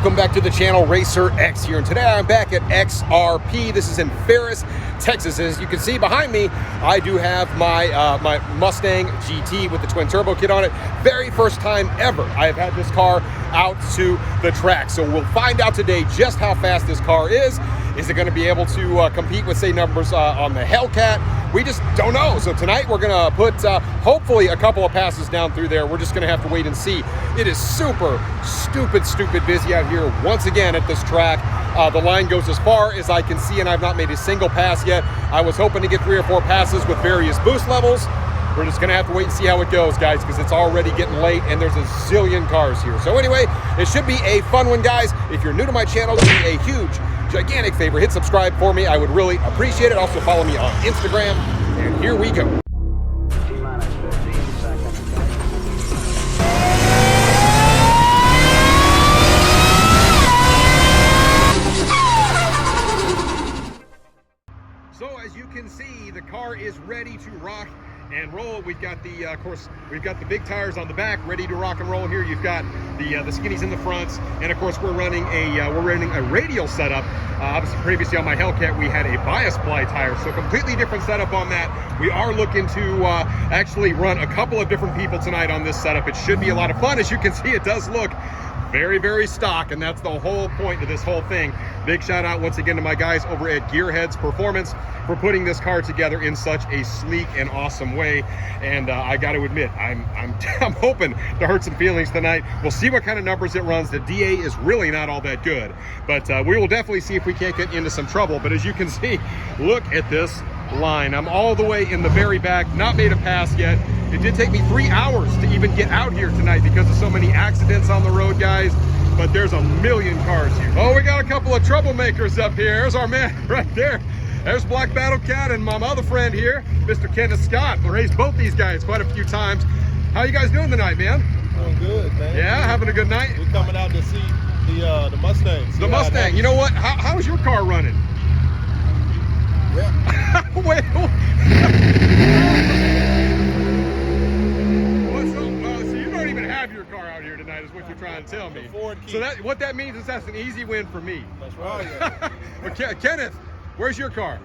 Welcome back to the channel, RacerX here, and today I'm back at XRP. This is in Ferris, Texas. As you can see behind me, I do have my my Mustang GT with the twin turbo kit on it. Very first time ever I have had this car out to the track. So we'll find out today just how fast this car is. Is it going to be able to compete with, say, numbers on the Hellcat? We just don't know. So tonight we're going to put hopefully a couple of passes down through there. We're just going to have to wait and see. It is super stupid busy out here once again at this track. The line goes as far as I can see, and I've not made a single pass yet. I was hoping to get 3 or 4 passes with various boost levels. We're just gonna have to wait and see how it goes, guys, because it's already getting late and there's a zillion cars here. So anyway, it should be a fun one, guys. If you're new to my channel, do me a huge, gigantic favor. Hit subscribe for me. I would really appreciate it. Also follow me on Instagram. And here we go. So as you can see, the car is ready to rock and roll. We've got the, of course, we've got the big tires on the back, ready to rock and roll here. You've got the skinnies in the fronts, and of course we're running a radial setup. Obviously, previously on my Hellcat, we had a bias ply tire, so completely different setup on that. We are looking to actually run a couple of different people tonight on this setup. It should be a lot of fun. As you can see, it does look very stock, and that's the whole point of this whole thing. Big shout out once again to my guys over at Gearheads Performance for putting this car together in such a sleek and awesome way. And I got to admit, I'm hoping to hurt some feelings tonight. We'll see what kind of numbers it runs. The DA is really not all that good, but we will definitely see if we can't get into some trouble. But as you can see, look at this line. I'm all the way in the very back, not made a pass yet. It did take me 3 hours to even get out here tonight because of so many accidents on the road, guys. But there's a million cars here. Oh, we got a couple of troublemakers up here. There's our man right there. There's Black Battle Cat and my other friend here, Mr. Kenneth Scott. We raced both these guys quite a few times. How you guys doing tonight, man? Doing good, man. Yeah, having a good night? We're coming out to see the Mustang. The Mustang. You know what? How's your car running? Yeah. Wait. So you don't even have your car out here tonight, is what you're trying to tell me. So what that means is that's an easy win for me. That's right. But Kenneth, where's your car?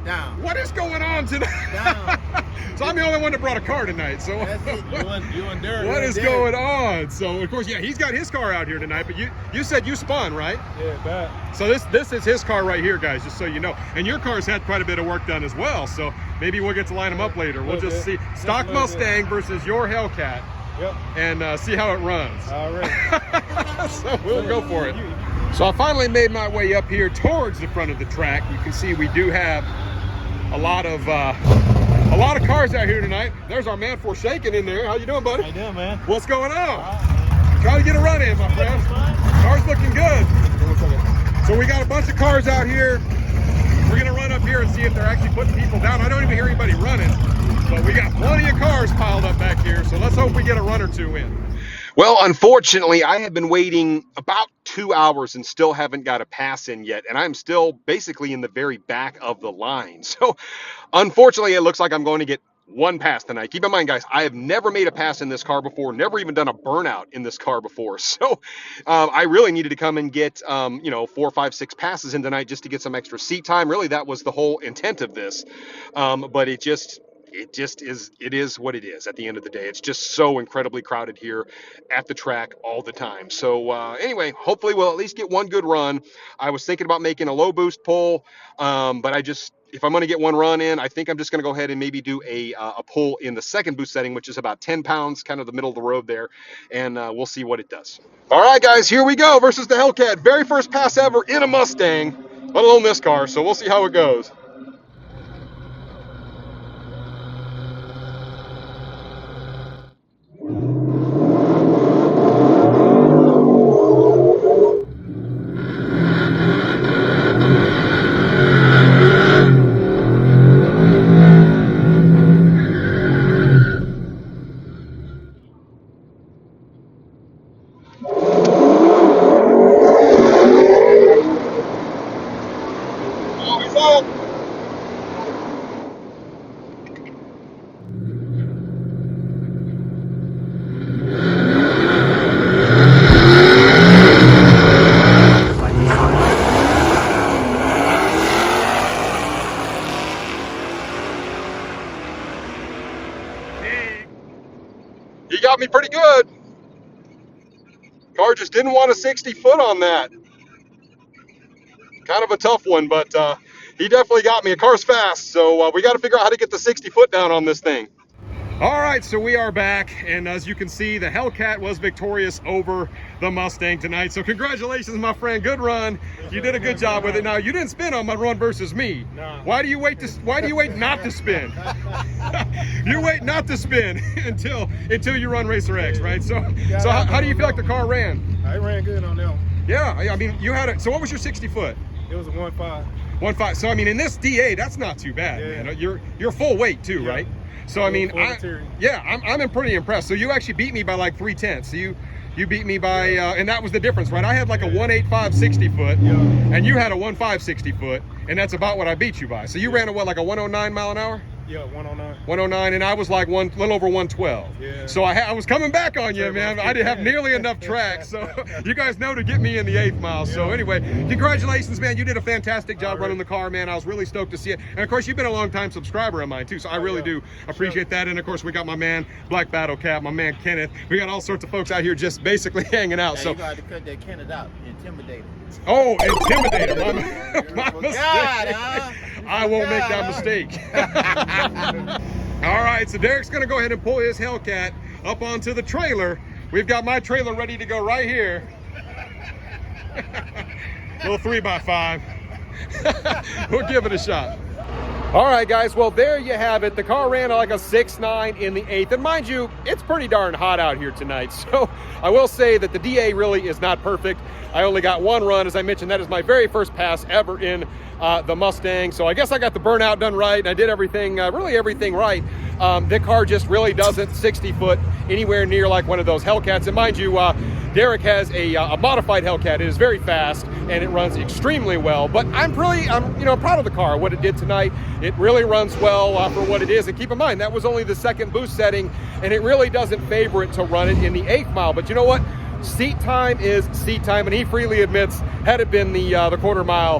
Down. What is going on tonight? Down. So I'm the only one that brought a car tonight. So That's it. You and Derek. what is going on? So of course, yeah, he's got his car out here tonight. But you said you spun, right? Yeah, bad. So this is his car right here, guys. Just so you know. And your car's had quite a bit of work done as well. So maybe we'll get to line them up later. We'll just see stock Mustang versus your Hellcat. Yep. And see how it runs. All right. So we'll go for it. So I finally made my way up here towards the front of the track. You can see we do have a lot of cars out here tonight. There's our man Forsaken in there. How you doing, buddy? How you doing, man? What's going on? Trying to get a run in, my friend. Car's looking good. So we got a bunch of cars out here. We're gonna run up here and see if they're actually putting people down. I don't even hear anybody running, but we got plenty of cars piled up back here. So let's hope we get a run or two in. Well, unfortunately, I have been waiting about 2 hours and still haven't got a pass in yet. And I'm still basically in the very back of the line. So unfortunately, it looks like I'm going to get one pass tonight. Keep in mind, guys, I have never made a pass in this car before, never even done a burnout in this car before. So I really needed to come and get, 4, 5, 6 passes in tonight just to get some extra seat time. Really, that was the whole intent of this. But it is what it is at the end of the day. It's just so incredibly crowded here at the track all the time. So anyway, hopefully we'll at least get one good run. I was thinking about making a low boost pull, but if I'm going to get one run in, I think I'm just going to go ahead and maybe do a pull in the second boost setting, which is about 10 pounds, kind of the middle of the road there, and we'll see what it does. All right, guys, here we go versus the Hellcat. Very first pass ever in a Mustang, let alone this car, so we'll see how it goes. Car just didn't want a 60 foot on that. Kind of a tough one, but he definitely got me. A car's fast, so we got to figure out how to get the 60 foot down on this thing. All right, so we are back, and as you can see, the Hellcat was victorious over the Mustang tonight. So congratulations, my friend. Good run. You did a good job with it. Now, you didn't spin on my run versus me. No. Why do you wait not to spin? You wait not to spin until you run RacerX, right? So how do you feel like the car ran? I ran good on that one. Yeah, I mean, you had it. So what was your 60 foot? It was a 1.5. 1.5. So I mean, in this DA, that's not too bad. Yeah. Man. You're full weight too, right? So I mean, I'm pretty impressed. So you actually beat me by like 3/10. So you beat me by, and that was the difference, right? I had like a 1.85 60 foot, and you had a 1.5 60 foot, and that's about what I beat you by. So you ran a what, like a 109 mile an hour? Yeah, 109. 109, and I was like little over 112. Yeah. So I was coming back on you, man. I didn't have nearly enough track. So you guys know to get me in the 8th mile. So anyway, congratulations, man. You did a fantastic job running the car, man. I was really stoked to see it. And of course, you've been a long time subscriber of mine too. So I really do appreciate that. And of course, we got my man Black Battle Cat, my man Kenneth. We got all sorts of folks out here just basically hanging out. Yeah, So you got to cut that Kenneth out. Intimidated. oh, intimidator, my mistake. God, huh? I won't make that mistake. All right, so Derek's gonna go ahead and pull his Hellcat up onto the trailer. We've got my trailer ready to go right here. Little 3x5. We'll give it a shot. All right, guys, well, there you have it. The car ran like a 6.9 in the 8th. And mind you, it's pretty darn hot out here tonight. So I will say that the DA really is not perfect. I only got one run. As I mentioned, that is my very first pass ever in the Mustang. So I guess I got the burnout done right, and I did everything, really everything right. The car just really doesn't 60 foot anywhere near like one of those Hellcats. And mind you, Derek has a modified Hellcat. It is very fast and it runs extremely well. But I'm proud of the car, what it did tonight. It really runs well for what it is. And keep in mind, that was only the second boost setting, and it really doesn't favor it to run it in the 8th mile. But you know what? Seat time is seat time, and he freely admits, had it been the quarter mile,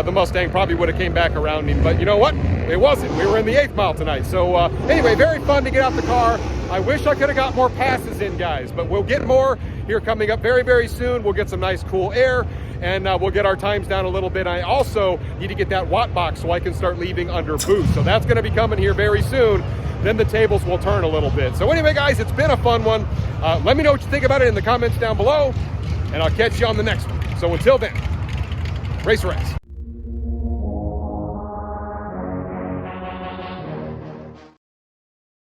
the Mustang probably would have came back around him. But you know what? It wasn't. We were in the 8th mile tonight. So anyway, very fun to get out the car. I wish I could have got more passes in, guys, but we'll get more here coming up very, very soon. We'll get some nice cool air, and we'll get our times down a little bit. I also need to get that watt box so I can start leaving under boost. So that's going to be coming here very soon. Then the tables will turn a little bit. So anyway, guys, it's been a fun one. Let me know what you think about it in the comments down below, and I'll catch you on the next one. So until then, RacerX.